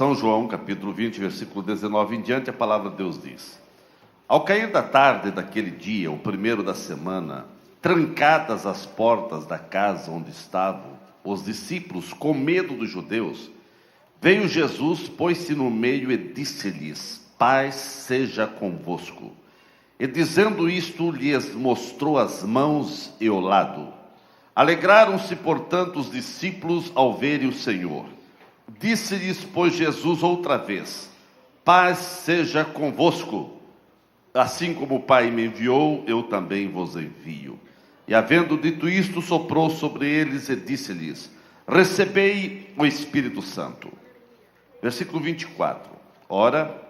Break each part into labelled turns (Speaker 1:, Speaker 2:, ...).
Speaker 1: São João, capítulo 20, versículo 19 em diante, a palavra de Deus diz: Ao cair da tarde daquele dia, o primeiro da semana, trancadas as portas da casa onde estavam os discípulos, com medo dos judeus, veio Jesus, pôs-se no meio e disse-lhes: Paz seja convosco. E dizendo isto, lhes mostrou as mãos e o lado. Alegraram-se, portanto, os discípulos ao verem o Senhor. Disse-lhes, pois, Jesus outra vez: Paz seja convosco. Assim como o Pai me enviou, eu também vos envio. E havendo dito isto, soprou sobre eles e disse-lhes: Recebei o Espírito Santo. Versículo 24. Ora,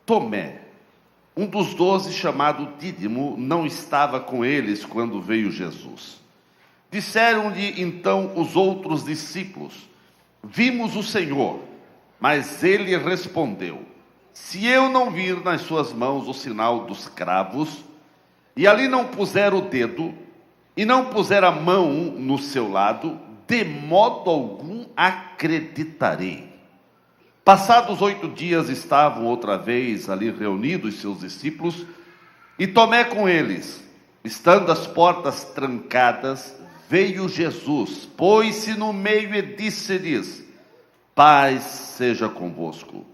Speaker 1: Tomé, um dos 12, chamado Dídimo, não estava com eles quando veio Jesus. Disseram-lhe então os outros discípulos: Vimos o Senhor. Mas ele respondeu: Se eu não vir nas suas mãos o sinal dos cravos, e ali não puser o dedo, e não puser a mão no seu lado, de modo algum acreditarei. Passados 8 dias estavam outra vez ali reunidos seus discípulos, e Tomé com eles. Estando as portas trancadas, veio Jesus, pôs-se no meio e disse-lhes: Paz seja convosco.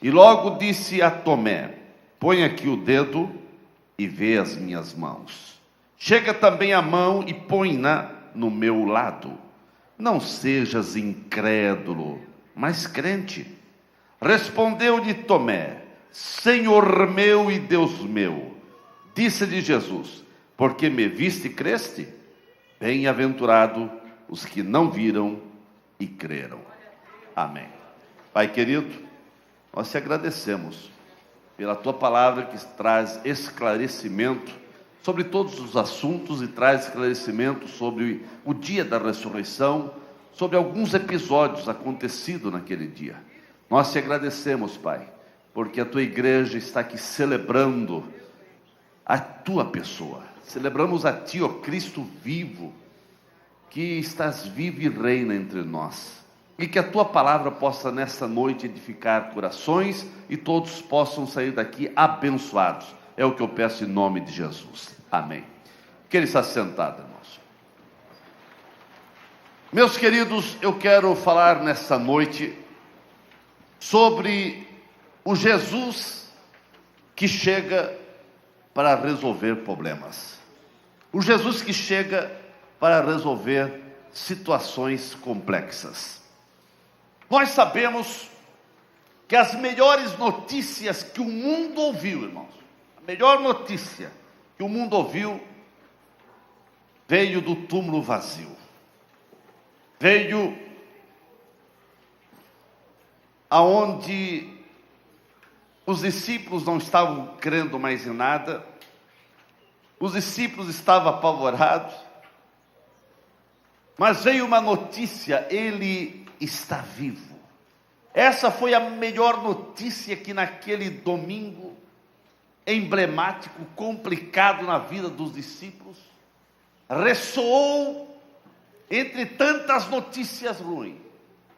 Speaker 1: E logo disse a Tomé: Põe aqui o dedo e vê as minhas mãos. Chega também a mão e põe-na no meu lado. Não sejas incrédulo, mas crente. Respondeu-lhe Tomé: Senhor meu e Deus meu. Disse-lhe Jesus: Porque me viste e creste? Bem-aventurado os que não viram e creram. Amém. Pai querido, nós te agradecemos pela tua palavra que traz esclarecimento sobre todos os assuntos e traz esclarecimento sobre o dia da ressurreição, sobre alguns episódios acontecidos naquele dia. Nós te agradecemos, Pai, porque a tua igreja está aqui celebrando a tua pessoa. Celebramos a ti, ó Cristo vivo, que estás vivo e reina entre nós. E que a tua palavra possa nessa noite edificar corações e todos possam sair daqui abençoados. É o que eu peço em nome de Jesus. Amém. Que ele está sentado, irmãos. Meus queridos, eu quero falar nessa noite sobre o Jesus que chega para resolver problemas. O Jesus que chega para resolver situações complexas. Nós sabemos que as melhores notícias que o mundo ouviu, irmãos, a melhor notícia que o mundo ouviu veio do túmulo vazio. Veio aonde os discípulos não estavam crendo mais em nada, os discípulos estavam apavorados, mas veio uma notícia: ele está vivo. Essa foi a melhor notícia que naquele domingo emblemático, complicado na vida dos discípulos, ressoou entre tantas notícias ruins.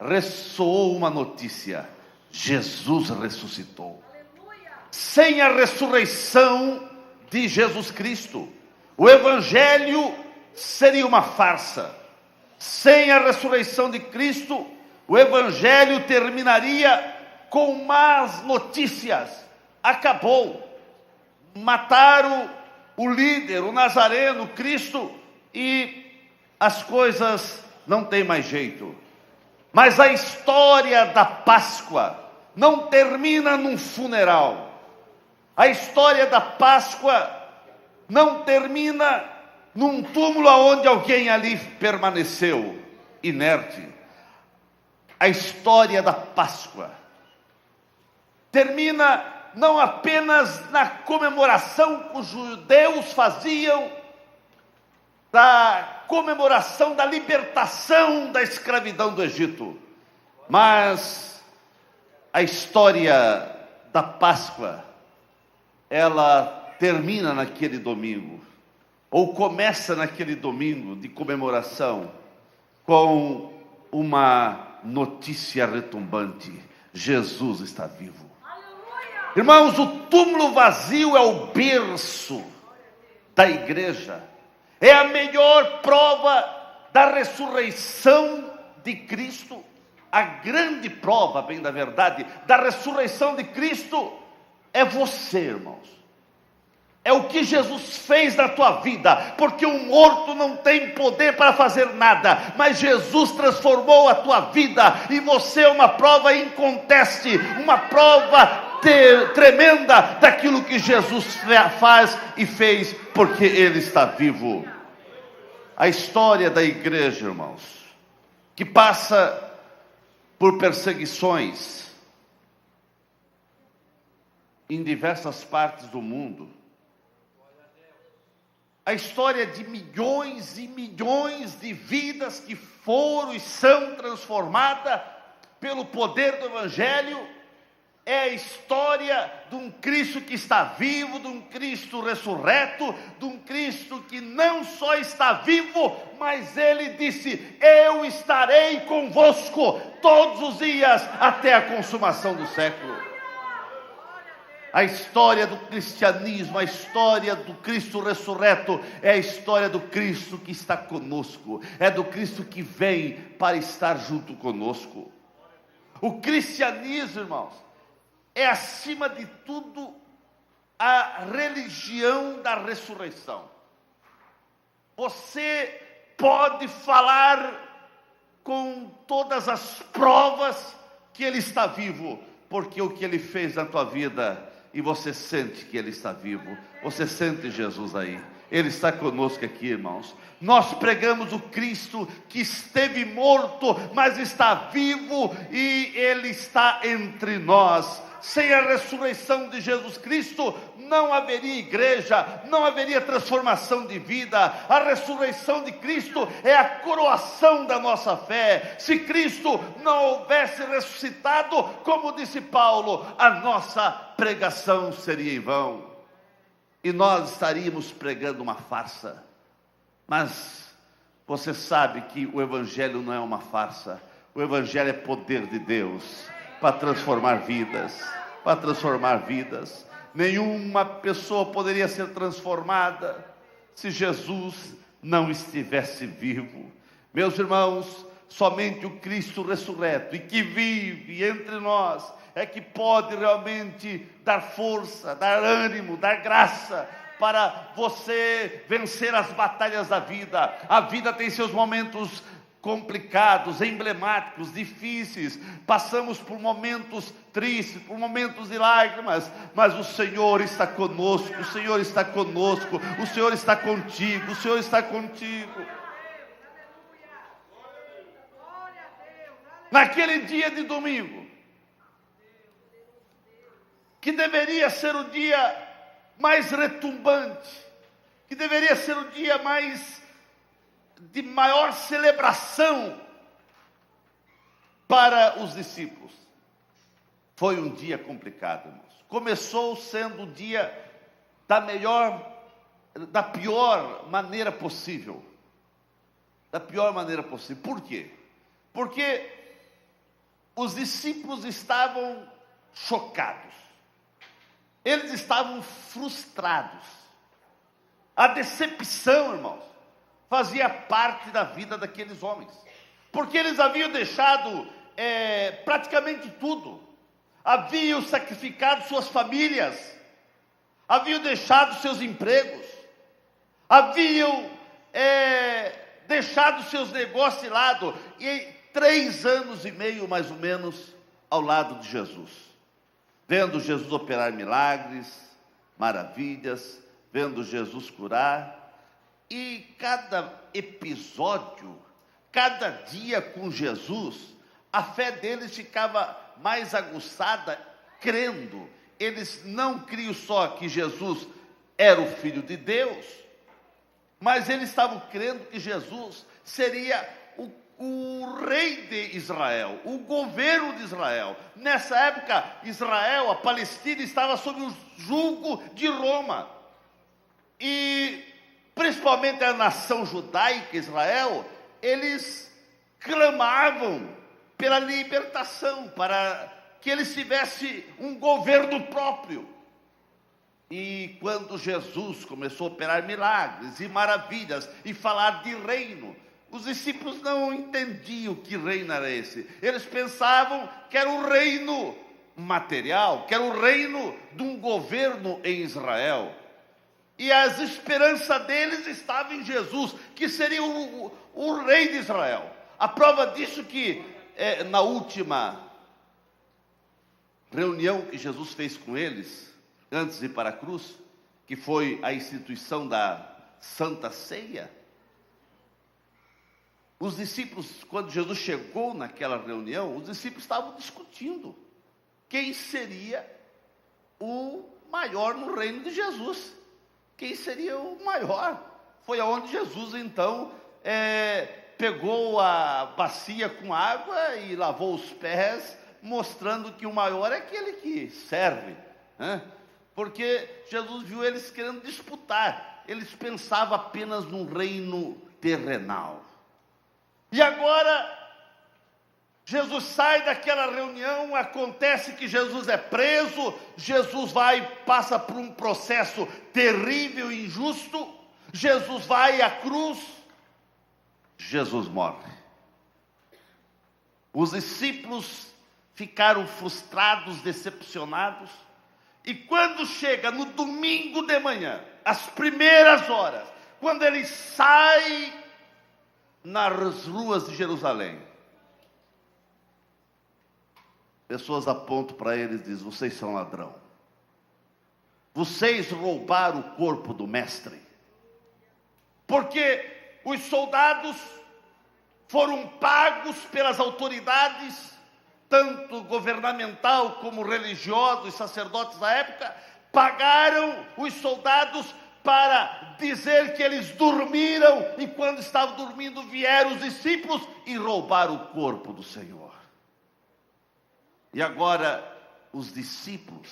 Speaker 1: Ressoou uma notícia: Jesus ressuscitou. Aleluia. Sem a ressurreição de Jesus Cristo, o evangelho seria uma farsa. Sem a ressurreição de Cristo, o evangelho terminaria com más notícias. Acabou. Mataram o líder, o Nazareno, Cristo, e as coisas não têm mais jeito. Mas a história da Páscoa não termina num funeral. A história da Páscoa não termina num túmulo onde alguém ali permaneceu inerte. A história da Páscoa termina não apenas na comemoração que os judeus faziam, da comemoração da libertação da escravidão do Egito, mas a história da Páscoa, ela termina naquele domingo, ou começa naquele domingo de comemoração, com uma notícia retumbante: Jesus está vivo. Irmãos, o túmulo vazio é o berço da igreja. É a melhor prova da ressurreição de Cristo. A grande prova, bem da verdade, da ressurreição de Cristo é você, irmãos. É o que Jesus fez na tua vida, porque o morto não tem poder para fazer nada, mas Jesus transformou a tua vida, e você é uma prova inconteste, uma prova tremenda daquilo que Jesus faz e fez, porque Ele está vivo. A história da igreja, irmãos, que passa por perseguições em diversas partes do mundo, a história de milhões e milhões de vidas que foram e são transformadas pelo poder do Evangelho, é a história de um Cristo que está vivo, de um Cristo ressurreto, de um Cristo que não só está vivo, mas Ele disse: eu estarei convosco todos os dias até a consumação do século. A história do cristianismo, a história do Cristo ressurreto, é a história do Cristo que está conosco, é do Cristo que vem para estar junto conosco. O cristianismo, irmãos, é acima de tudo a religião da ressurreição. Você pode falar com todas as provas que Ele está vivo, porque o que Ele fez na tua vida, e você sente que Ele está vivo, você sente Jesus aí, Ele está conosco aqui, irmãos. Nós pregamos o Cristo que esteve morto, mas está vivo, e Ele está entre nós. Sem a ressurreição de Jesus Cristo, não haveria igreja, não haveria transformação de vida. A ressurreição de Cristo é a coroação da nossa fé. Se Cristo não houvesse ressuscitado, como disse Paulo, a nossa pregação seria em vão, e nós estaríamos pregando uma farsa. Mas você sabe que o Evangelho não é uma farsa. O Evangelho é poder de Deus para transformar vidas, para transformar vidas. Nenhuma pessoa poderia ser transformada se Jesus não estivesse vivo. Meus irmãos, somente o Cristo ressurreto e que vive entre nós é que pode realmente dar força, dar ânimo, dar graça para você vencer as batalhas da vida. A vida tem seus momentos complicados, emblemáticos, difíceis, passamos por momentos tristes, por momentos de lágrimas, mas o Senhor está conosco, o Senhor está conosco, o Senhor está contigo, o Senhor está contigo. Naquele dia de domingo, que deveria ser o dia mais retumbante, que deveria ser o dia de maior celebração para os discípulos, foi um dia complicado, irmãos. Começou sendo um dia da pior maneira possível. Da pior maneira possível. Por quê? Porque os discípulos estavam chocados. Eles estavam frustrados. A decepção, irmãos, fazia parte da vida daqueles homens, porque eles haviam deixado praticamente tudo, haviam sacrificado suas famílias, haviam deixado seus empregos, haviam deixado seus negócios de lado, e 3 anos e meio mais ou menos ao lado de Jesus, vendo Jesus operar milagres, maravilhas, vendo Jesus curar. E cada episódio, cada dia com Jesus, a fé deles ficava mais aguçada, crendo. Eles não criam só que Jesus era o Filho de Deus, mas eles estavam crendo que Jesus seria o rei de Israel, o governo de Israel. Nessa época, Israel, a Palestina, estava sob o jugo de Roma. E principalmente a nação judaica, Israel, eles clamavam pela libertação, para que eles tivessem um governo próprio. E quando Jesus começou a operar milagres e maravilhas e falar de reino, os discípulos não entendiam que reino era esse. Eles pensavam que era o reino material, que era o reino de um governo em Israel. E as esperanças deles estavam em Jesus, que seria o rei de Israel. A prova disso que na última reunião que Jesus fez com eles, antes de ir para a cruz, que foi a instituição da Santa Ceia, os discípulos, quando Jesus chegou naquela reunião, os discípulos estavam discutindo quem seria o maior no reino de Jesus. Quem seria o maior? Foi aonde Jesus, então, pegou a bacia com água e lavou os pés, mostrando que o maior é aquele que serve, né? Porque Jesus viu eles querendo disputar. Eles pensavam apenas num reino terrenal. E agora, Jesus sai daquela reunião, acontece que Jesus é preso, Jesus passa por um processo terrível e injusto, Jesus vai à cruz, Jesus morre. Os discípulos ficaram frustrados, decepcionados, e quando chega no domingo de manhã, às primeiras horas, quando ele sai nas ruas de Jerusalém, pessoas apontam para ele e dizem: vocês são ladrão, vocês roubaram o corpo do mestre, porque os soldados foram pagos pelas autoridades, tanto governamental como religiosos, sacerdotes da época, pagaram os soldados para dizer que eles dormiram, e quando estavam dormindo vieram os discípulos e roubaram o corpo do Senhor. E agora os discípulos,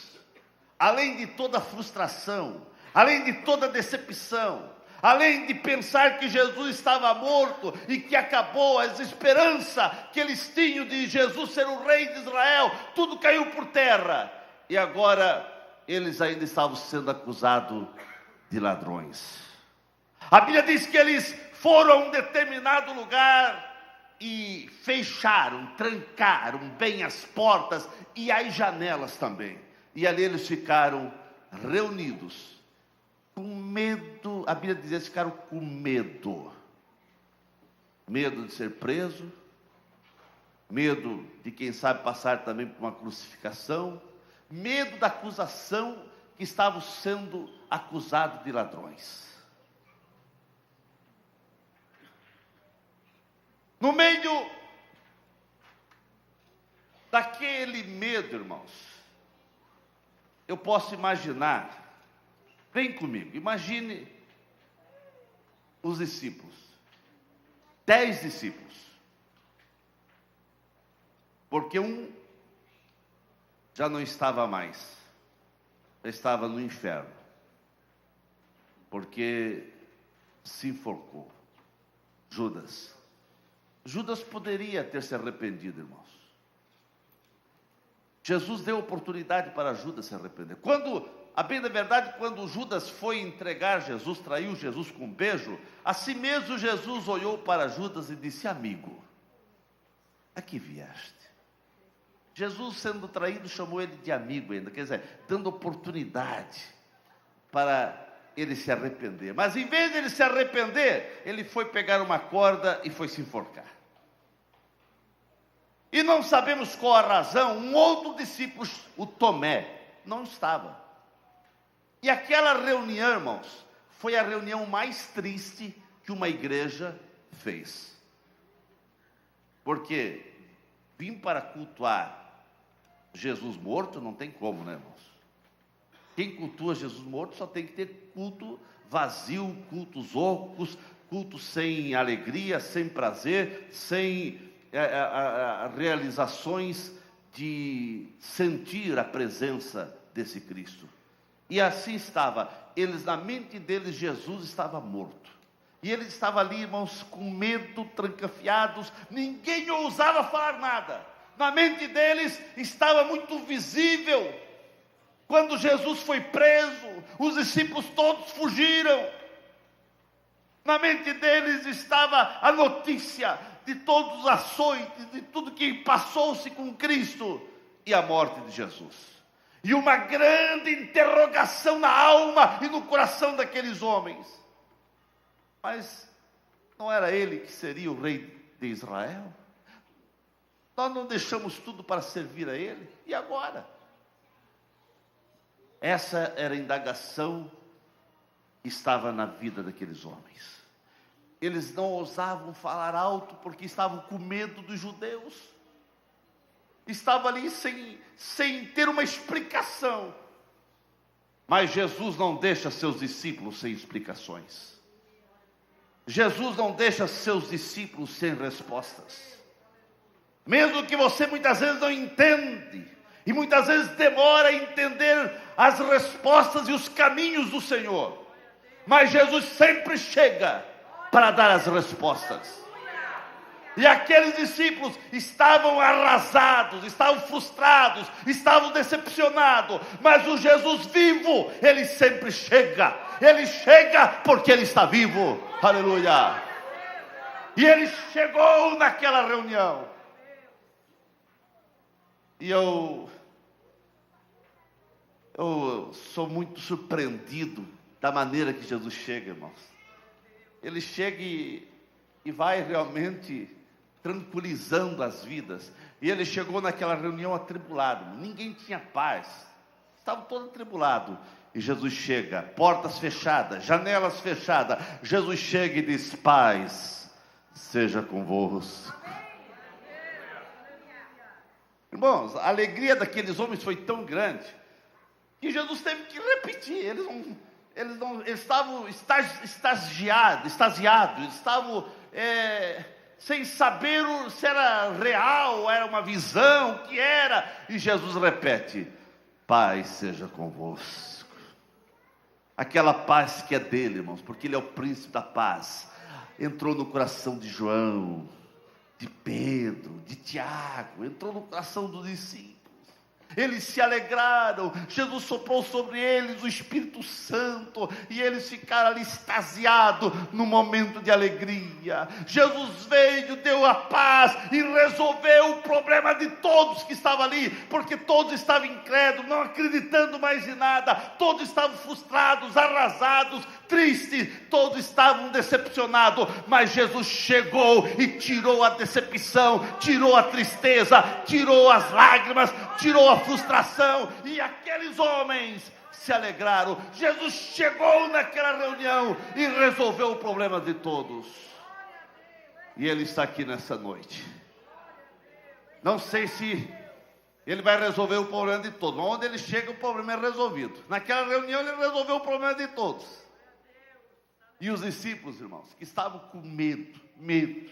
Speaker 1: além de toda a frustração, além de toda a decepção, além de pensar que Jesus estava morto e que acabou as esperanças que eles tinham de Jesus ser o rei de Israel, tudo caiu por terra. E agora eles ainda estavam sendo acusados de ladrões. A Bíblia diz que eles foram a um determinado lugar e fecharam, trancaram bem as portas e as janelas também. E ali eles ficaram reunidos, com medo. A Bíblia diz que eles ficaram com medo. Medo de ser preso, medo de, quem sabe, passar também por uma crucificação, medo da acusação que estavam sendo acusados de ladrões. No meio daquele medo, irmãos, eu posso imaginar, vem comigo, imagine os discípulos, 10 discípulos, porque um já não estava mais, já estava no inferno, porque se enforcou. Judas poderia ter se arrependido, irmãos. Jesus deu oportunidade para Judas se arrepender. A bem da verdade, quando Judas foi entregar Jesus, traiu Jesus com um beijo, assim mesmo Jesus olhou para Judas e disse: amigo, a que vieste? Jesus, sendo traído, chamou ele de amigo ainda, quer dizer, dando oportunidade para ele se arrepender. Mas em vez de ele se arrepender, ele foi pegar uma corda e foi se enforcar. E não sabemos qual a razão, um outro discípulo, o Tomé, não estava. E aquela reunião, irmãos, foi a reunião mais triste que uma igreja fez. Porque vim para cultuar Jesus morto, não tem como, né, irmãos? Quem cultua Jesus morto só tem que ter culto vazio, cultos ocos, culto sem alegria, sem prazer, sem realizações de sentir a presença desse Cristo. E assim estava, na mente deles, Jesus estava morto. E eles estavam ali, irmãos, com medo, trancafiados, ninguém ousava falar nada. Na mente deles estava muito visível. Quando Jesus foi preso, os discípulos todos fugiram. Na mente deles estava a notícia de todos os açoites, de tudo que passou-se com Cristo e a morte de Jesus. E uma grande interrogação na alma e no coração daqueles homens. Mas não era ele que seria o rei de Israel? Nós não deixamos tudo para servir a ele? E agora? Essa era a indagação que estava na vida daqueles homens. Eles não ousavam falar alto porque estavam com medo dos judeus. Estavam ali sem ter uma explicação. Mas Jesus não deixa seus discípulos sem explicações. Jesus não deixa seus discípulos sem respostas. Mesmo que você muitas vezes não entende, e muitas vezes demora a entender as respostas e os caminhos do Senhor. Mas Jesus sempre chega para dar as respostas. E aqueles discípulos estavam arrasados, estavam frustrados, estavam decepcionados. Mas o Jesus vivo, ele sempre chega. Ele chega porque ele está vivo. Aleluia. E ele chegou naquela reunião. E eu sou muito surpreendido da maneira que Jesus chega, irmãos. Ele chega e vai realmente tranquilizando as vidas. E ele chegou naquela reunião atribulado. Ninguém tinha paz. Estava todo atribulado. E Jesus chega, portas fechadas, janelas fechadas. Jesus chega e diz: paz seja convosco. Irmãos, a alegria daqueles homens foi tão grande que Jesus teve que repetir. Eles estavam extasiados, estavam sem saber se era real, era uma visão, o que era. E Jesus repete: paz seja convosco. Aquela paz que é dele, irmãos, porque ele é o príncipe da paz, entrou no coração de João, de Pedro, de Tiago, entrou no coração dos discípulos. Eles se alegraram, Jesus soprou sobre eles o Espírito Santo, e eles ficaram ali extasiados no momento de alegria. Jesus veio, deu a paz e resolveu o problema de todos que estavam ali, porque todos estavam incrédulos, não acreditando mais em nada, todos estavam frustrados, arrasados, tristes, todos estavam decepcionados. Mas Jesus chegou e tirou a decepção, tirou a tristeza, tirou as lágrimas, tirou a frustração, e aqueles homens se alegraram. Jesus chegou naquela reunião e resolveu o problema de todos. E ele está aqui nessa noite. Não sei se ele vai resolver o problema de todos, mas onde ele chega o problema é resolvido. Naquela reunião ele resolveu o problema de todos. E os discípulos, irmãos, que estavam com medo,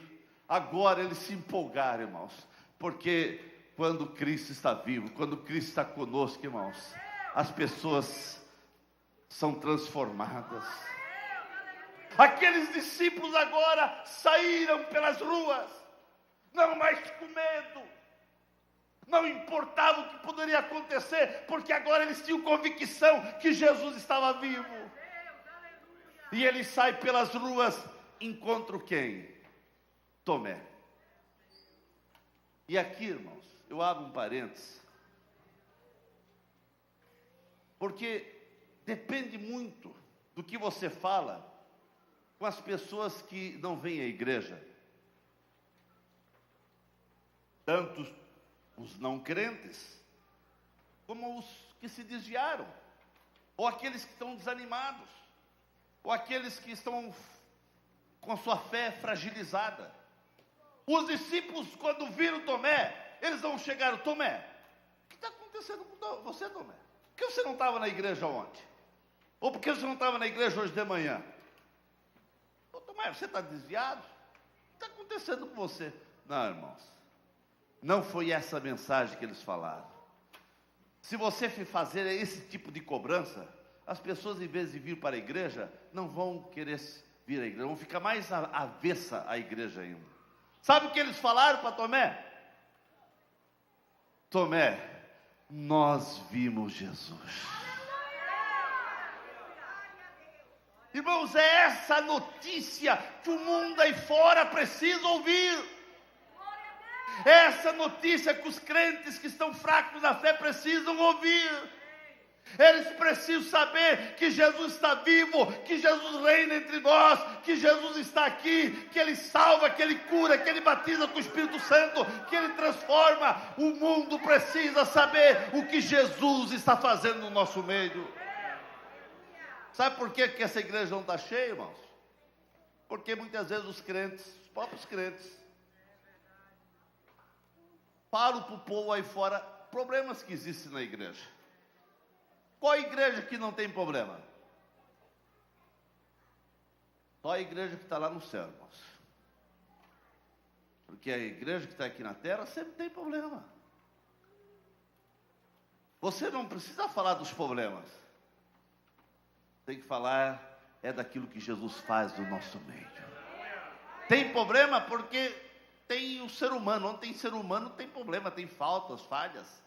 Speaker 1: agora eles se empolgaram, irmãos, porque quando Cristo está vivo, quando Cristo está conosco, irmãos, as pessoas são transformadas. Aqueles discípulos agora saíram pelas ruas, não mais com medo, não importava o que poderia acontecer, porque agora eles tinham convicção que Jesus estava vivo. E ele sai pelas ruas, encontra quem? Tomé. E aqui, irmãos, eu abro um parênteses, porque depende muito do que você fala com as pessoas que não vêm à igreja. Tanto os não crentes, como os que se desviaram, ou aqueles que estão desanimados, ou aqueles que estão com a sua fé fragilizada. Os discípulos, quando viram Tomé, eles não chegaram: Tomé, o que está acontecendo com você, Tomé? Por que você não estava na igreja ontem? Ou por que você não estava na igreja hoje de manhã? Ô, Tomé, você está desviado? O que está acontecendo com você? Não, irmãos, não foi essa a mensagem que eles falaram. Se você fazer esse tipo de cobrança, as pessoas, em vez de vir para a igreja, não vão querer vir à igreja, vão ficar mais avessa à igreja ainda. Sabe o que eles falaram para Tomé? Tomé, nós vimos Jesus. Irmãos, é essa notícia que o mundo aí fora precisa ouvir. É essa notícia que os crentes que estão fracos na fé precisam ouvir. Eles precisam saber que Jesus está vivo, que Jesus reina entre nós, que Jesus está aqui, que Ele salva, que Ele cura, que Ele batiza com o Espírito Santo, que Ele transforma. O mundo precisa saber o que Jesus está fazendo no nosso meio. Sabe por que essa igreja não está cheia, irmãos? Porque muitas vezes os crentes, os próprios crentes, falam para o povo aí fora problemas que existem na igreja. Qual igreja que não tem problema? Só a igreja que está lá no céu, irmãos. Porque a igreja que está aqui na terra sempre tem problema. Você não precisa falar dos problemas. Tem que falar daquilo que Jesus faz no nosso meio. Tem problema porque tem o ser humano. Onde tem ser humano tem problema, tem faltas, falhas.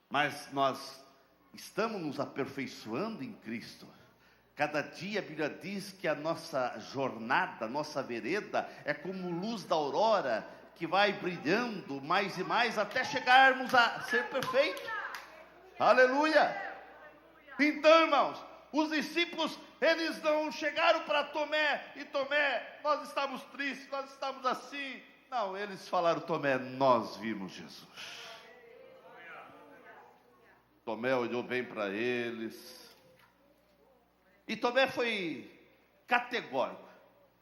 Speaker 1: Mas nós estamos nos aperfeiçoando em Cristo. Cada dia a Bíblia diz que a nossa jornada, a nossa vereda é como luz da aurora que vai brilhando mais e mais até chegarmos a ser perfeitos. Aleluia! Então, irmãos, os discípulos, eles não chegaram para Tomé, e Tomé, nós estamos tristes, nós estamos assim. Não, eles falaram, Tomé, nós vimos Jesus. Tomé olhou bem para eles. E Tomé foi categórico.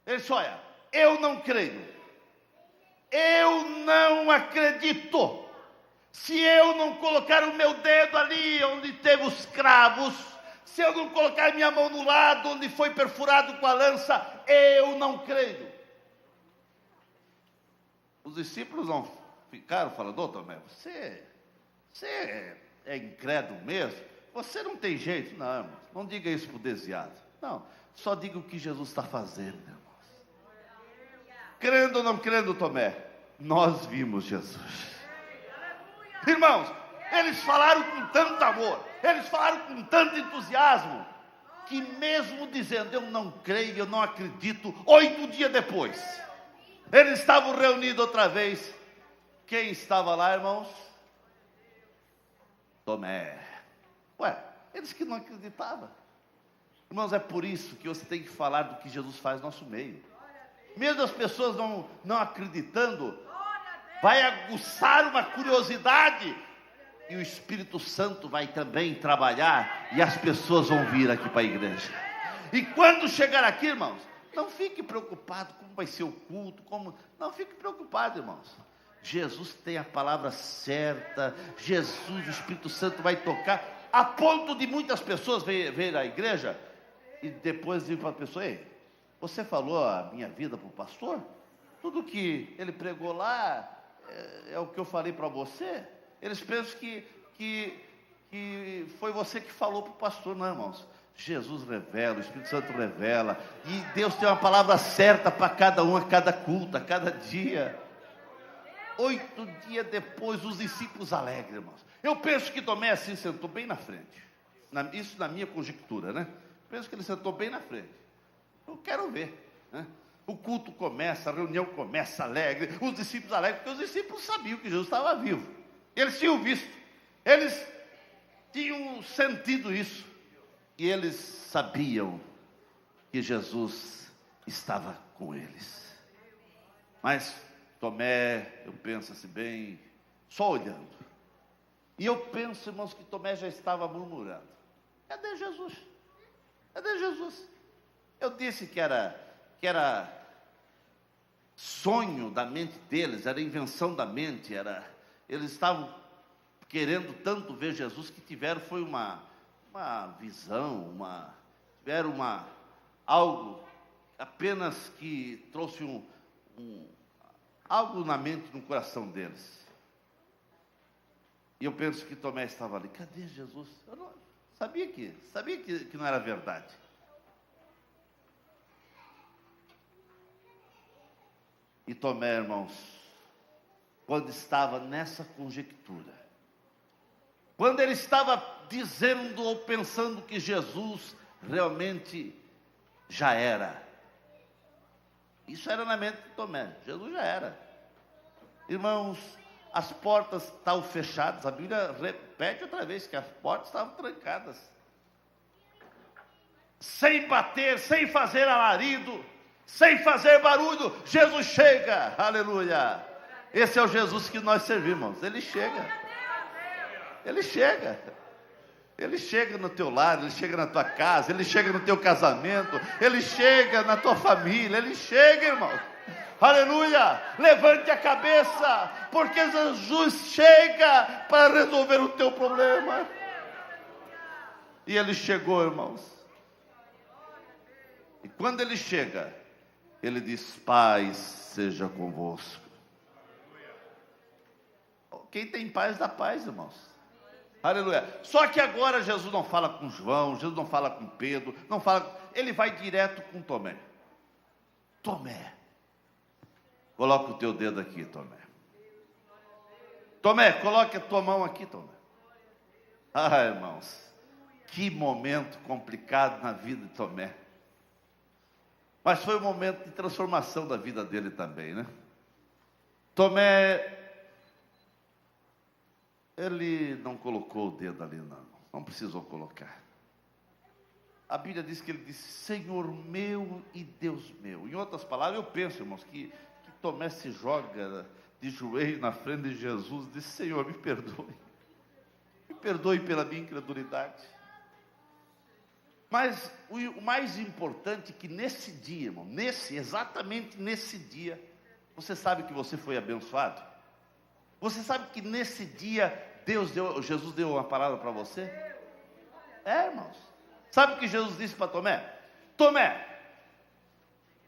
Speaker 1: Ele disse, olha, eu não creio. Eu não acredito. Se eu não colocar o meu dedo ali onde teve os cravos, se eu não colocar minha mão no lado onde foi perfurado com a lança, eu não creio. Os discípulos não ficaram falando, ô Tomé, você é incrédulo mesmo? Você não tem jeito? Não, irmãos, não diga isso para o desviado. Não, só diga o que Jesus está fazendo, irmãos. Crendo ou não crendo, Tomé, nós vimos Jesus. Irmãos, eles falaram com tanto amor, eles falaram com tanto entusiasmo, que mesmo dizendo, eu não creio, eu não acredito, 8 dias depois, eles estavam reunidos outra vez. Quem estava lá, irmãos? Tomé. Ué, eles que não acreditavam. Irmãos, é por isso que você tem que falar do que Jesus faz no nosso meio. Mesmo as pessoas não acreditando, vai aguçar uma curiosidade, e o Espírito Santo vai também trabalhar, e as pessoas vão vir aqui para a igreja. E quando chegar aqui, irmãos, não fique preocupado como vai ser o culto, não fique preocupado, irmãos. Jesus tem a palavra certa, Jesus, o Espírito Santo vai tocar, a ponto de muitas pessoas virem à igreja, e depois vir para a pessoa, ei, você falou a minha vida para o pastor? Tudo que ele pregou lá, é o que eu falei para você? Eles pensam que foi você que falou para o pastor. Não, irmãos, Jesus revela, o Espírito Santo revela, e Deus tem uma palavra certa para cada um, a cada culto, a cada dia. 8 dias depois, os discípulos alegres, irmãos. Eu penso que Tomé assim sentou bem na frente, isso na minha conjectura, né? Penso que ele sentou bem na frente. Eu quero ver, né? O culto começa, a reunião começa alegre, os discípulos alegres, porque os discípulos sabiam que Jesus estava vivo. Eles tinham visto, eles tinham sentido isso, e eles sabiam que Jesus estava com eles. Mas Tomé, eu penso assim bem, só olhando. E eu penso, irmãos, que Tomé já estava murmurando. Cadê Jesus? Cadê Jesus? Eu disse que era sonho da mente deles, era invenção da mente, eles estavam querendo tanto ver Jesus que tiveram foi uma visão, tiveram algo apenas que trouxe algo na mente, no coração deles. E eu penso que Tomé estava ali, cadê Jesus? Eu não, sabia que não era verdade. E Tomé, irmãos, quando estava nessa conjectura, quando ele estava dizendo ou pensando que Jesus realmente já era. Isso era na mente de Tomé, Jesus já era. Irmãos, as portas estavam fechadas, a Bíblia repete outra vez que as portas estavam trancadas. Sem bater, sem fazer alarido, sem fazer barulho, Jesus chega, aleluia. Esse é o Jesus que nós servimos, Ele chega. Ele chega. Ele chega no teu lar, Ele chega na tua casa, Ele chega no teu casamento, Ele chega na tua família, Ele chega, irmão. Aleluia, levante a cabeça, porque Jesus chega para resolver o teu problema. E Ele chegou, irmãos. E quando Ele chega, Ele diz: paz seja convosco. Quem tem paz dá paz, irmãos. Aleluia. Só que agora Jesus não fala com João, Jesus não fala com Pedro, não fala, Ele vai direto com Tomé. Tomé, coloca o teu dedo aqui, Tomé. Tomé, coloque a tua mão aqui, Tomé. Ah, irmãos, que momento complicado na vida de Tomé. Mas foi um momento de transformação da vida dele também, né? Tomé, ele não colocou o dedo ali, não precisou colocar. A Bíblia diz que ele disse: Senhor meu e Deus meu. Em outras palavras, eu penso, irmãos, que Tomé se joga de joelho na frente de Jesus e diz: Senhor, me perdoe pela minha incredulidade. Mas o mais importante é que nesse dia, irmão, exatamente nesse dia, você sabe que você foi abençoado? Você sabe que nesse dia Jesus deu uma palavra para você? Irmãos. Sabe o que Jesus disse para Tomé? Tomé,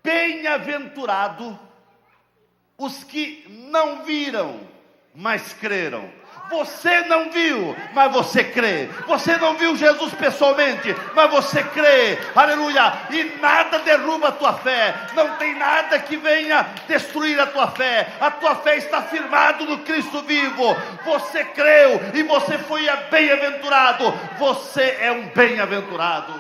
Speaker 1: bem-aventurado os que não viram, mas creram. Você não viu, mas você crê. Você não viu Jesus pessoalmente, mas você crê. Aleluia. E nada derruba a tua fé. Não tem nada que venha destruir a tua fé. A tua fé está firmada no Cristo vivo. Você creu e você foi bem-aventurado. Você é um bem-aventurado.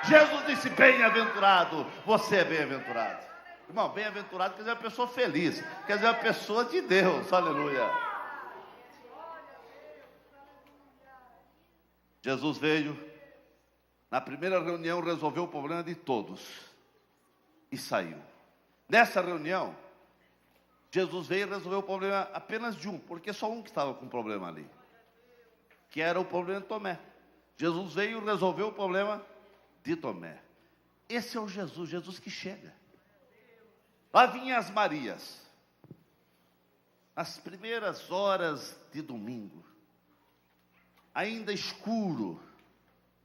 Speaker 1: Jesus disse: bem-aventurado. Você é bem-aventurado. Irmão, bem-aventurado quer dizer uma pessoa feliz. Quer dizer uma pessoa de Deus. Aleluia. Jesus veio, na primeira reunião resolveu o problema de todos e saiu. Nessa reunião, Jesus veio e resolveu o problema apenas de um, porque só um que estava com problema ali, que era o problema de Tomé. Jesus veio e resolveu o problema de Tomé. Esse é o Jesus que chega. Lá vinham as Marias, nas primeiras horas de domingo, ainda escuro,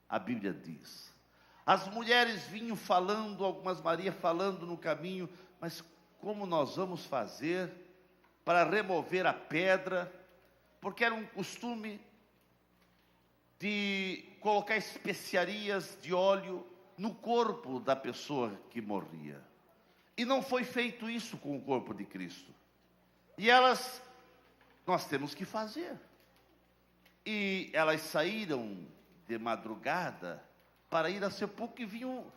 Speaker 1: a Bíblia diz. As mulheres vinham falando, algumas Marias falando no caminho, mas como nós vamos fazer para remover a pedra? Porque era um costume de colocar especiarias de óleo no corpo da pessoa que morria. E não foi feito isso com o corpo de Cristo. E nós temos que fazer. E elas saíram de madrugada para ir a sepulcro e vinham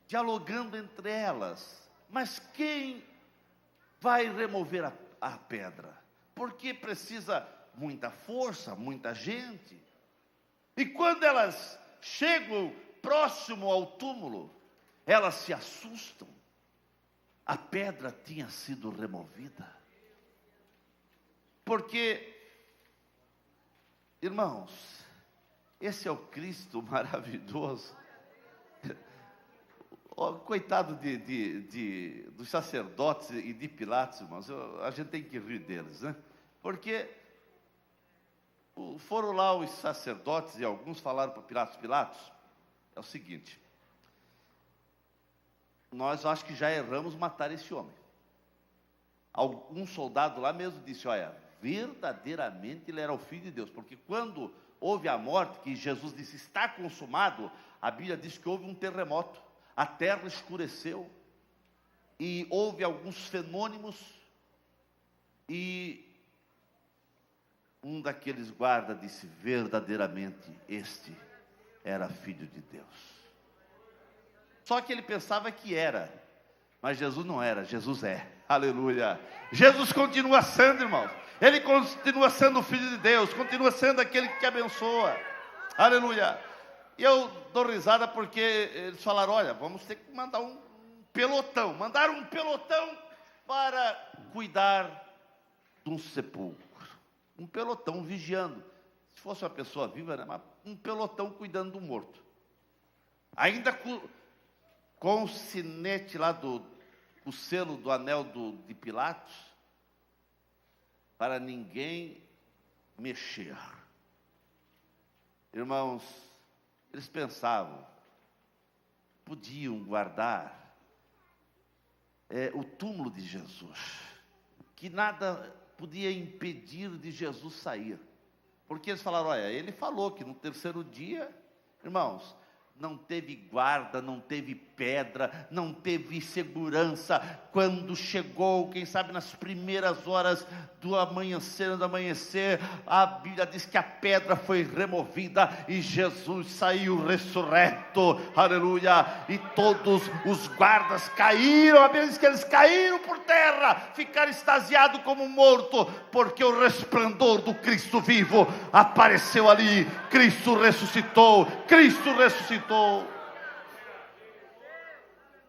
Speaker 1: dialogando entre elas. Mas quem vai remover a pedra? Porque precisa muita força, muita gente. E quando elas chegam próximo ao túmulo, elas se assustam. A pedra tinha sido removida. Porque, irmãos, esse é o Cristo maravilhoso. Coitado dos sacerdotes e de Pilatos, irmãos, a gente tem que rir deles, né? Porque foram lá os sacerdotes e alguns falaram para Pilatos, é o seguinte: nós acho que já erramos matar esse homem. Algum soldado lá mesmo disse: olha, verdadeiramente ele era o Filho de Deus, porque quando houve a morte, que Jesus disse está consumado, a Bíblia diz que houve um terremoto, a terra escureceu, e houve alguns fenômenos, e um daqueles guardas disse: verdadeiramente este era filho de Deus. Só que ele pensava que era, mas Jesus não era, Jesus é. Aleluia. Jesus continua sendo, irmãos. Ele continua sendo o Filho de Deus, continua sendo aquele que te abençoa. Aleluia. E eu dou risada porque eles falaram: olha, vamos ter que mandar um pelotão. Mandaram um pelotão para cuidar de um sepulcro. Um pelotão vigiando. Se fosse uma pessoa viva, né? Mas um pelotão cuidando do morto. Ainda com o sinete lá o selo do anel de Pilatos, para ninguém mexer. Irmãos, eles pensavam, podiam guardar o túmulo de Jesus, que nada podia impedir de Jesus sair, porque eles falaram: olha, ele falou que no terceiro dia, irmãos, não teve guarda, não teve pedra, não teve segurança. Quando chegou, quem sabe nas primeiras horas do amanhecer, a Bíblia diz que a pedra foi removida e Jesus saiu ressurreto, aleluia, e todos os guardas caíram. A Bíblia diz que eles caíram por terra, ficaram extasiados como morto, porque o resplendor do Cristo vivo apareceu ali. Cristo ressuscitou, Cristo ressuscitou.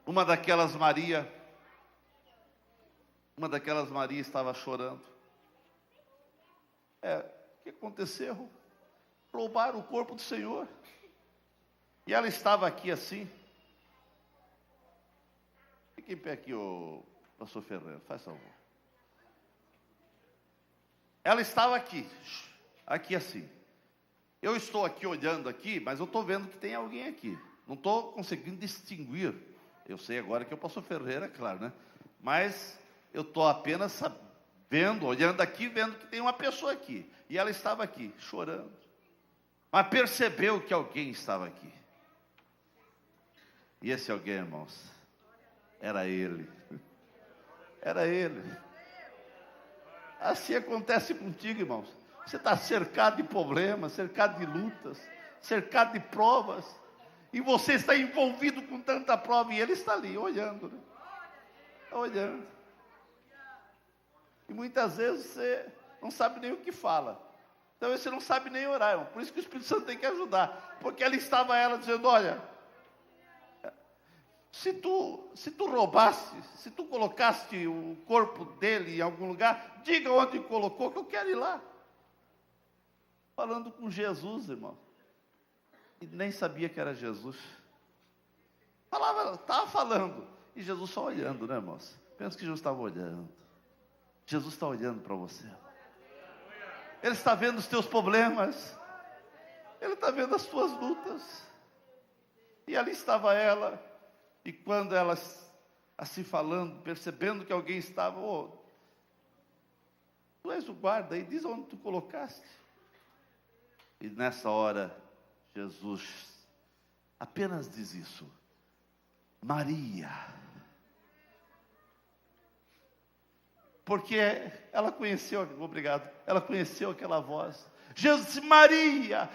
Speaker 1: Uma daquelas Maria estava chorando. O que aconteceu? Roubaram o corpo do Senhor. E ela estava aqui assim. Fique em pé aqui, ô pastor Ferreira, faz favor. Ela estava aqui assim. Eu estou aqui olhando aqui, mas eu estou vendo que tem alguém aqui. Não estou conseguindo distinguir. Eu sei agora que é o pastor Ferreira, claro, né? Mas eu estou apenas vendo, olhando aqui, vendo que tem uma pessoa aqui. E ela estava aqui, chorando. Mas percebeu que alguém estava aqui. E esse alguém, irmãos, era ele. Era ele. Assim acontece contigo, irmãos. Você está cercado de problemas, cercado de lutas, cercado de provas, e você está envolvido com tanta prova, e ele está ali, olhando, né? Olhando. E muitas vezes você não sabe nem o que fala. Então você não sabe nem orar, irmão. Por isso que o Espírito Santo tem que ajudar. Porque ali estava ela dizendo: olha, se tu roubasse, se tu colocaste o corpo dele em algum lugar, diga onde colocou, que eu quero ir lá. Falando com Jesus, irmão. E nem sabia que era Jesus. Estava falando. E Jesus só olhando, né, irmãos? Penso que Jesus estava olhando. Jesus está olhando para você. Ele está vendo os teus problemas. Ele está vendo as tuas lutas. E ali estava ela. E quando ela, assim falando, percebendo que alguém estava: tu és o guarda, e diz onde tu colocaste. E nessa hora, Jesus apenas diz isso: Maria. Porque ela conheceu aquela voz. Jesus disse: Maria.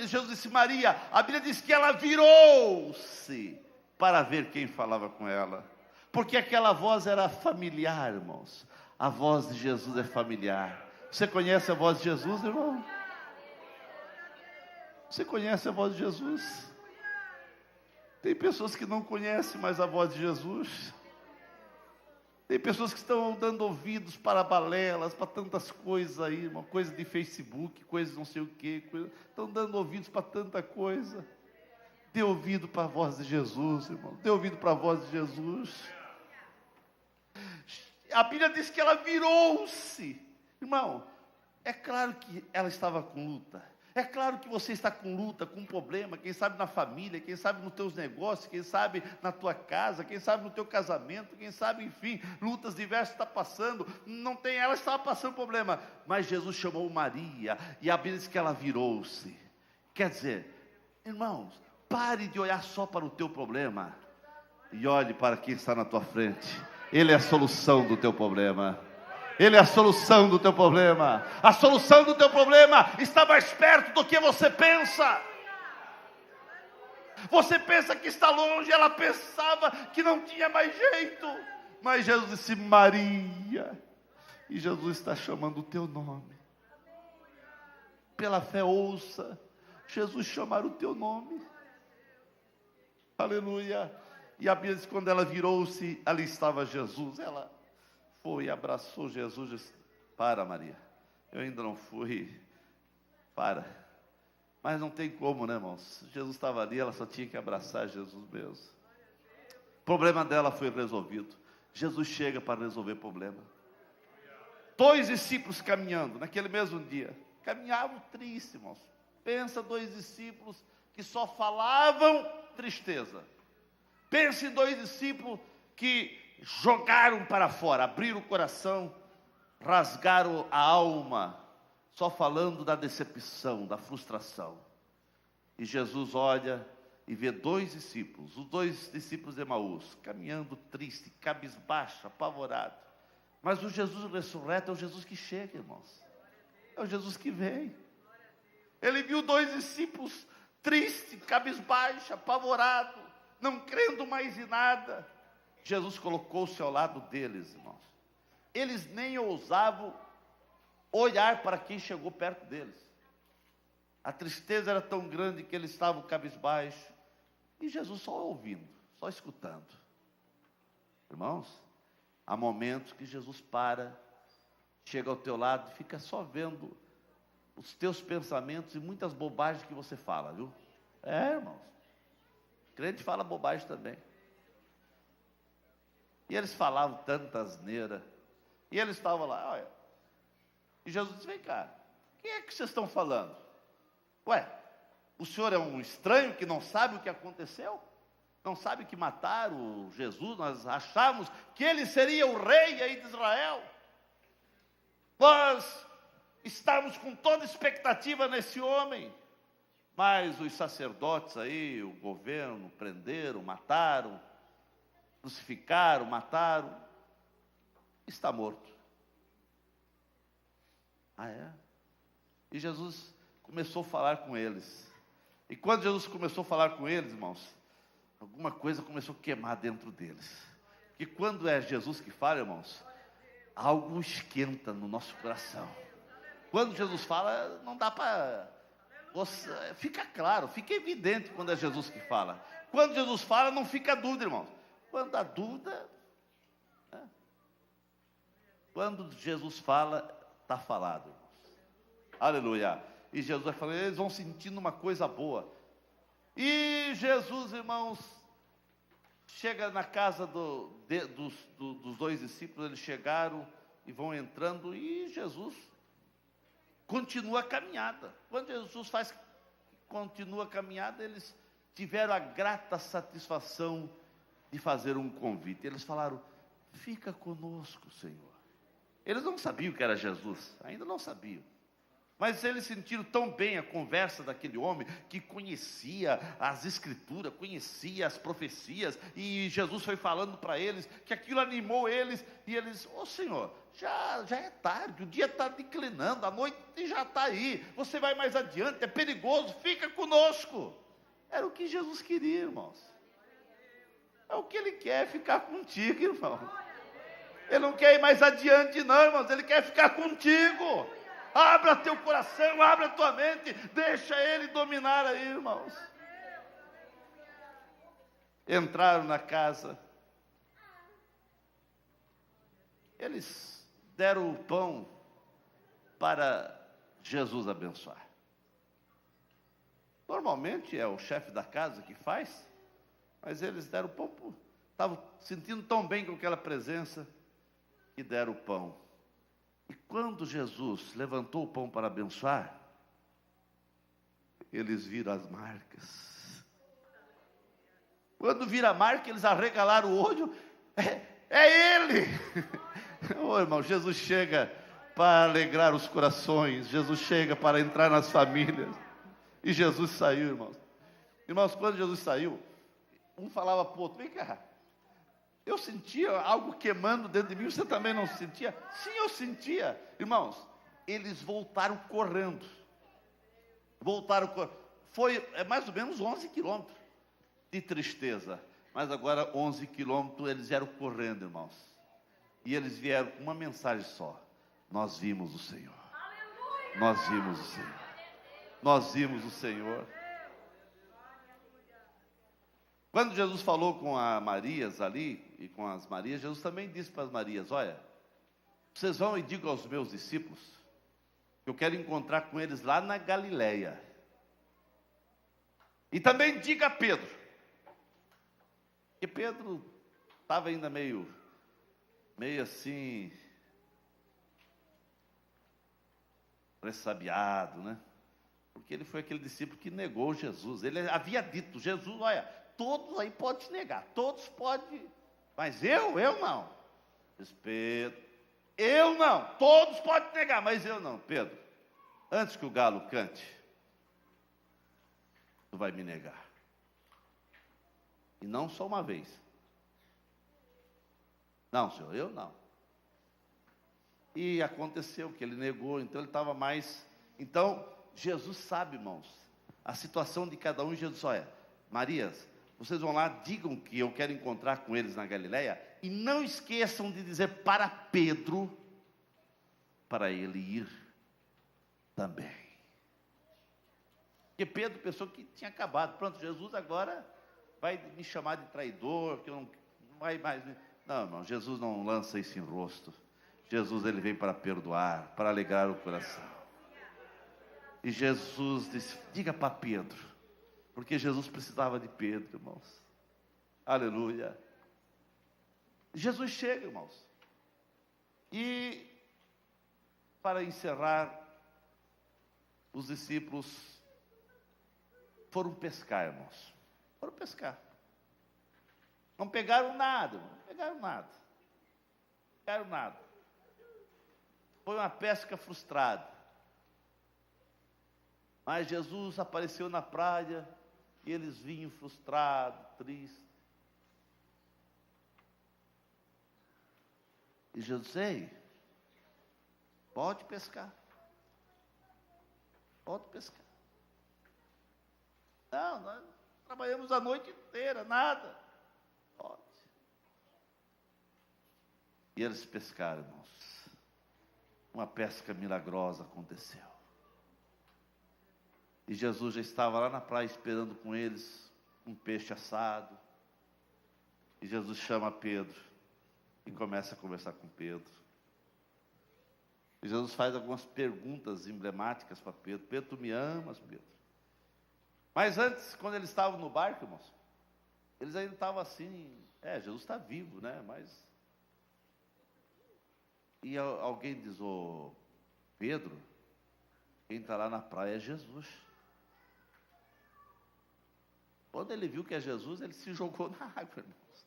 Speaker 1: Jesus disse Maria, a Bíblia diz que ela virou-se para ver quem falava com ela. Porque aquela voz era familiar, irmãos. A voz de Jesus é familiar. Você conhece a voz de Jesus, irmão? Você conhece a voz de Jesus? Tem pessoas que não conhecem mais a voz de Jesus. Tem pessoas que estão dando ouvidos para balelas, para tantas coisas aí, irmão, coisa de Facebook, coisas não sei o quê, estão dando ouvidos para tanta coisa. Dê ouvido para a voz de Jesus, irmão. Dê ouvido para a voz de Jesus. A Bíblia diz que ela virou-se. Irmão, é claro que ela estava com luta. É claro que você está com luta, com problema, quem sabe na família, quem sabe nos teus negócios, quem sabe na tua casa, quem sabe no teu casamento, quem sabe, enfim, lutas diversas está passando. Ela estava passando problema, mas Jesus chamou Maria, e a Bíblia diz que ela virou-se. Quer dizer, irmãos, pare de olhar só para o teu problema, e olhe para quem está na tua frente. Ele é a solução do teu problema. Ele é a solução do teu problema. A solução do teu problema está mais perto do que você pensa. Você pensa que está longe, ela pensava que não tinha mais jeito. Mas Jesus disse: Maria. E Jesus está chamando o teu nome. Pela fé, ouça Jesus chamar o teu nome. Aleluia. E a Bíblia diz que quando ela virou-se, ali estava Jesus. Ela foi e abraçou Jesus e disse: para, Maria, eu ainda não fui. Para. Mas não tem como, né, irmãos? Jesus estava ali, ela só tinha que abraçar Jesus mesmo. O problema dela foi resolvido. Jesus chega para resolver o problema. 2 discípulos caminhando naquele mesmo dia. Caminhavam tristes, irmãos. Pensa 2 discípulos que só falavam tristeza. Pensa em 2 discípulos que jogaram para fora, abriram o coração, rasgaram a alma, só falando da decepção, da frustração. E Jesus olha e vê 2 discípulos, os 2 discípulos de Emaús, caminhando triste, cabisbaixo, apavorado. Mas o Jesus ressurreto é o Jesus que chega, irmãos. É o Jesus que vem. Ele viu 2 discípulos tristes, cabisbaixo, apavorado, não crendo mais em nada. Jesus colocou-se ao lado deles, irmãos. Eles nem ousavam olhar para quem chegou perto deles. A tristeza era tão grande que eles estavam cabisbaixo. E Jesus só ouvindo, só escutando. Irmãos, há momentos que Jesus para, chega ao teu lado e fica só vendo os teus pensamentos e muitas bobagens que você fala, viu? Irmãos. Crente fala bobagem também. E eles falavam tanta asneira. E eles estavam lá, olha. E Jesus disse: vem cá, quem é que vocês estão falando? Ué, o senhor é um estranho que não sabe o que aconteceu? Não sabe que mataram Jesus? Nós achávamos que ele seria o rei aí de Israel. Nós estávamos com toda expectativa nesse homem. Mas os sacerdotes aí, o governo, prenderam, mataram, crucificaram, mataram. Está morto. Ah, é? E Jesus começou a falar com eles. E quando Jesus começou a falar com eles, irmãos, alguma coisa começou a queimar dentro deles. Porque quando é Jesus que fala, irmãos, algo esquenta no nosso coração. Quando Jesus fala, não dá para... Fica claro, fica evidente quando é Jesus que fala. Quando Jesus fala, não fica dúvida, irmãos. Quando há dúvida... Quando Jesus fala, está falado, irmãos. Aleluia. E Jesus vai falando, eles vão sentindo uma coisa boa. E Jesus, irmãos, chega na casa dos 2 discípulos, eles chegaram e vão entrando, e Jesus continua a caminhada. Quando Jesus continua a caminhada, eles tiveram a grata satisfação de fazer um convite. Eles falaram: fica conosco, Senhor. Eles não sabiam que era Jesus, ainda não sabiam. Mas eles sentiram tão bem a conversa daquele homem, que conhecia as escrituras, conhecia as profecias, e Jesus foi falando para eles, que aquilo animou eles, e eles: ô Senhor, já é tarde, o dia está declinando, a noite já está aí, você vai mais adiante, é perigoso, fica conosco. Era o que Jesus queria, irmãos. É o que Ele quer, ficar contigo, irmão. Ele não quer ir mais adiante não, irmãos, Ele quer ficar contigo. Abra teu coração, abra tua mente, deixa Ele dominar aí, irmãos. Entraram na casa, eles deram o pão para Jesus abençoar. Normalmente é o chefe da casa que faz, mas eles deram o pão, estavam sentindo tão bem com aquela presença, que deram o pão. E quando Jesus levantou o pão para abençoar, eles viram as marcas. Quando viram a marca, eles arregalaram o olho. É Ele! Oh, irmão, Jesus chega para alegrar os corações. Jesus chega para entrar nas famílias. E Jesus saiu, irmãos. Irmãos, quando Jesus saiu, um falava para o outro: vem cá, Eu sentia algo queimando dentro de mim. Você também não sentia? Sim, eu sentia. Irmãos, eles voltaram correndo. Foi mais ou menos 11 quilômetros de tristeza. Mas agora 11 quilômetros eles vieram correndo, irmãos. E eles vieram com uma mensagem só: nós vimos o Senhor. Nós vimos o Senhor. Nós vimos o Senhor. Quando Jesus falou com a Marias ali, e com as Marias, Jesus também disse para as Marias: olha, vocês vão e digam aos meus discípulos que eu quero encontrar com eles lá na Galileia. E também diga a Pedro, que Pedro estava ainda meio assim, ressabiado, né? Porque ele foi aquele discípulo que negou Jesus. Ele havia dito: Jesus, olha, todos aí podem te negar, todos podem, mas eu não. Diz Pedro: eu não, todos podem te negar, mas eu não. Pedro, antes que o galo cante, tu vai me negar. E não só uma vez. Não, Senhor, eu não. E aconteceu que ele negou, então ele estava mais... Então, Jesus sabe, irmãos, a situação de cada um. Jesus, olha, Marias, vocês vão lá, digam que eu quero encontrar com eles na Galileia, e não esqueçam de dizer para Pedro, para ele ir também. Porque Pedro pensou que tinha acabado. Pronto, Jesus agora vai me chamar de traidor, que eu não vai mais... Não, irmão, Jesus não lança isso em rosto. Jesus, ele vem para perdoar, para alegrar o coração. E Jesus disse: diga para Pedro, porque Jesus precisava de Pedro, irmãos. Aleluia. Jesus chega, irmãos. E, para encerrar, os discípulos foram pescar, irmãos. Foram pescar. Não pegaram nada, irmão. Não pegaram nada. Não pegaram nada. Foi uma pesca frustrada. Mas Jesus apareceu na praia e eles vinham frustrados, tristes. E Jesus disse: ei, pode pescar. Pode pescar. Não, nós trabalhamos a noite inteira, nada. Pode. E eles pescaram, irmãos. Uma pesca milagrosa aconteceu. E Jesus já estava lá na praia esperando com eles um peixe assado. E Jesus chama Pedro e começa a conversar com Pedro. E Jesus faz algumas perguntas emblemáticas para Pedro. Pedro, tu me amas, Pedro? Mas antes, quando eles estavam no barco, irmãos, eles ainda estavam assim, Jesus está vivo, né? Mas... E alguém diz: ô Pedro, quem está lá na praia é Jesus. Quando ele viu que é Jesus, ele se jogou na água, irmãos.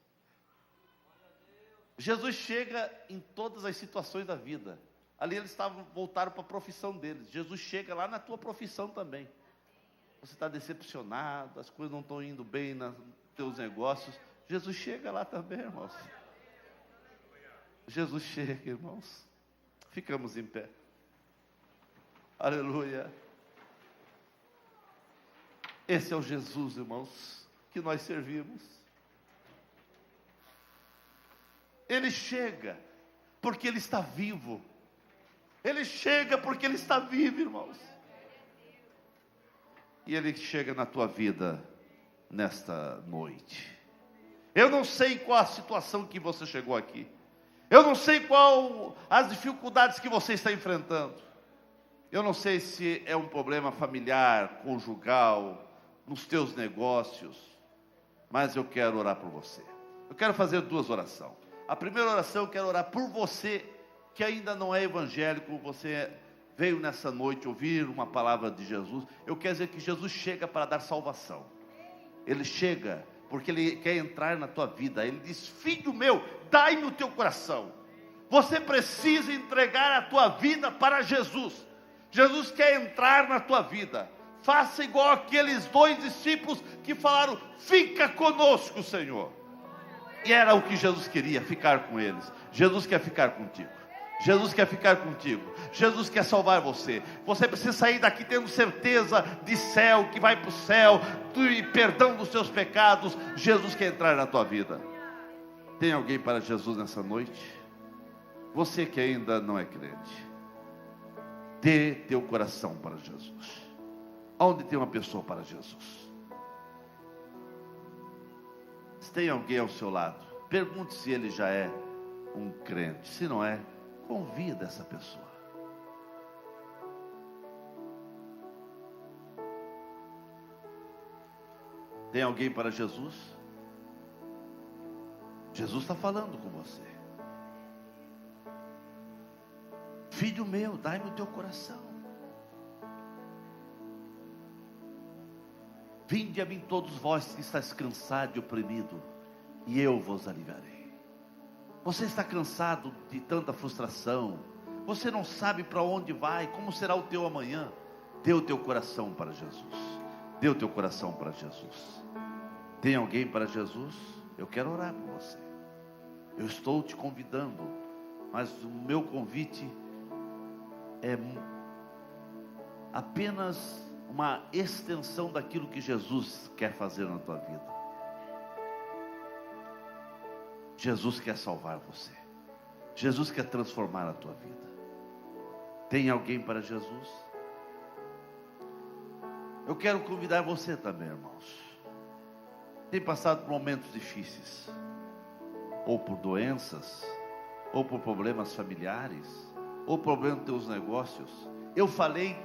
Speaker 1: Jesus chega em todas as situações da vida. Ali eles voltaram para a profissão deles. Jesus chega lá na tua profissão também. Você está decepcionado, as coisas não estão indo bem nos teus negócios. Jesus chega lá também, irmãos. Jesus chega, irmãos. Ficamos em pé. Aleluia. Esse é o Jesus, irmãos, que nós servimos. Ele chega porque Ele está vivo. Ele chega porque Ele está vivo, irmãos. E Ele chega na tua vida nesta noite. Eu não sei qual a situação que você chegou aqui. Eu não sei qual as dificuldades que você está enfrentando. Eu não sei se é um problema familiar, conjugal, nos teus negócios. Mas eu quero orar por você. Eu quero fazer duas orações. A primeira oração, eu quero orar por você que ainda não é evangélico. Você veio nessa noite ouvir uma palavra de Jesus. Eu quero dizer que Jesus chega para dar salvação. Ele chega porque Ele quer entrar na tua vida. Ele diz: filho meu, dai-me o teu coração. Você precisa entregar a tua vida para Jesus. Jesus quer entrar na tua vida. Faça igual aqueles dois discípulos que falaram: fica conosco, Senhor. E era o que Jesus queria, ficar com eles. Jesus quer ficar contigo. Jesus quer ficar contigo. Jesus quer salvar você. Você precisa sair daqui tendo certeza de céu, que vai para o céu, e perdão dos seus pecados. Jesus quer entrar na tua vida. Tem alguém para Jesus nessa noite? Você que ainda não é crente, dê teu coração para Jesus. Onde tem uma pessoa para Jesus? Se tem alguém ao seu lado, pergunte se ele já é um crente. Se não é, convida essa pessoa. Tem alguém para Jesus? Jesus está falando com você. Filho meu, dai-me o teu coração. Vinde a mim todos vós que estáis cansados e oprimidos, e eu vos aliviarei. Você está cansado de tanta frustração, você não sabe para onde vai, como será o teu amanhã. Dê o teu coração para Jesus. Dê o teu coração para Jesus. Tem alguém para Jesus? Eu quero orar por você. Eu estou te convidando, mas o meu convite é apenas uma extensão daquilo que Jesus quer fazer na tua vida. Jesus quer salvar você. Jesus quer transformar a tua vida. Tem alguém para Jesus? Eu quero convidar você também, irmãos. Tem passado por momentos difíceis, ou por doenças, ou por problemas familiares, ou problema dos teus negócios. Eu falei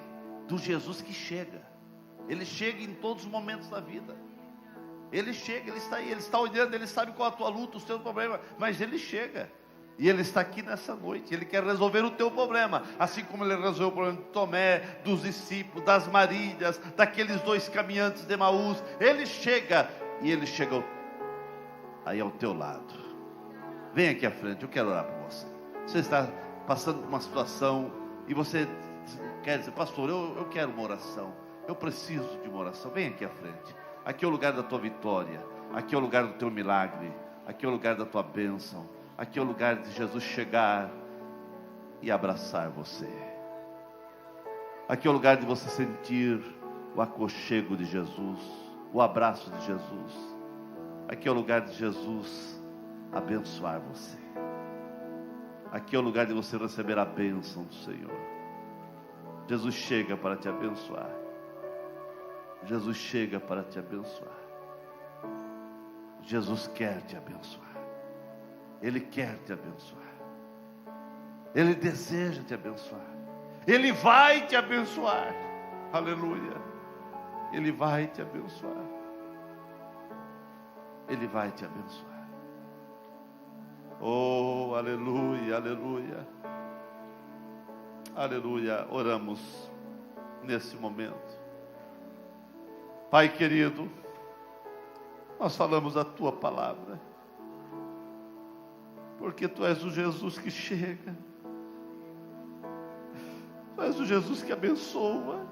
Speaker 1: do Jesus que chega. Ele chega em todos os momentos da vida. Ele chega, ele está aí, ele está olhando, ele sabe qual é a tua luta, os teus problemas, mas ele chega. E ele está aqui nessa noite. Ele quer resolver o teu problema, assim como ele resolveu o problema de Tomé, dos discípulos, das Marílias, daqueles 2 caminhantes de Emaús. Ele chega, e ele chega aí ao teu lado. Vem aqui à frente, eu quero orar por você. Você está passando por uma situação e você quer dizer: pastor, eu quero uma oração, eu preciso de uma oração. Vem aqui à frente. Aqui é o lugar da tua vitória, aqui é o lugar do teu milagre, aqui é o lugar da tua bênção, aqui é o lugar de Jesus chegar e abraçar você. Aqui é o lugar de você sentir o aconchego de Jesus, o abraço de Jesus. Aqui é o lugar de Jesus abençoar você. Aqui é o lugar de você receber a bênção do Senhor. Jesus chega para te abençoar. Jesus chega para te abençoar. Jesus quer te abençoar. Ele quer te abençoar. Ele deseja te abençoar. Ele vai te abençoar. Aleluia. Ele vai te abençoar. Ele vai te abençoar. Oh, aleluia, aleluia. Aleluia. Oramos nesse momento. Pai querido, nós falamos a tua palavra, porque tu és o Jesus que chega, tu és o Jesus que abençoa,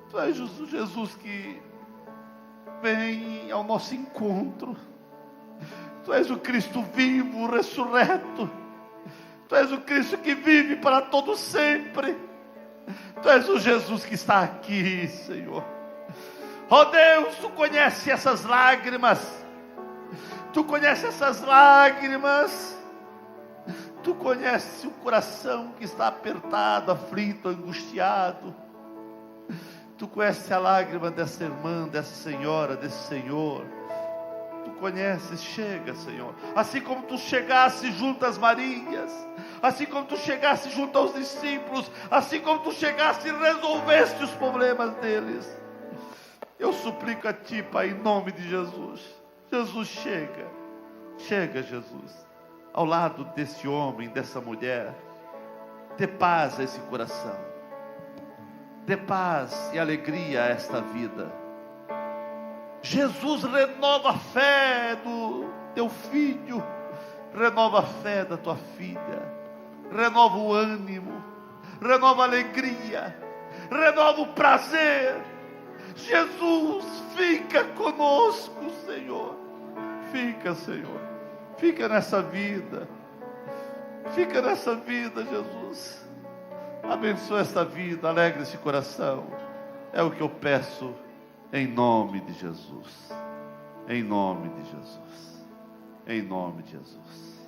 Speaker 1: tu és o Jesus que vem ao nosso encontro, tu és o Cristo vivo, ressurreto, tu és o Cristo que vive para todo sempre. Tu és o Jesus que está aqui, Senhor. Oh Deus, tu conheces essas lágrimas. Tu conheces essas lágrimas. Tu conheces o coração que está apertado, aflito, angustiado. Tu conheces a lágrima dessa irmã, dessa senhora, desse senhor. Tu conheces, chega, Senhor. Assim como tu chegaste junto às Marias, assim como tu chegaste junto aos discípulos, assim como tu chegaste e resolveste os problemas deles. Eu suplico a ti, Pai, em nome de Jesus. Jesus, chega. Chega, Jesus, ao lado desse homem, dessa mulher. Dê paz a esse coração. Dê paz e alegria a esta vida. Jesus, renova a fé do teu filho, renova a fé da tua filha, renova o ânimo, renova a alegria, renova o prazer. Jesus, fica conosco, Senhor. Fica, Senhor. Fica nessa vida. Fica nessa vida, Jesus. Abençoa esta vida, alegre esse coração. É o que eu peço em nome de Jesus. Em nome de Jesus. Em nome de Jesus.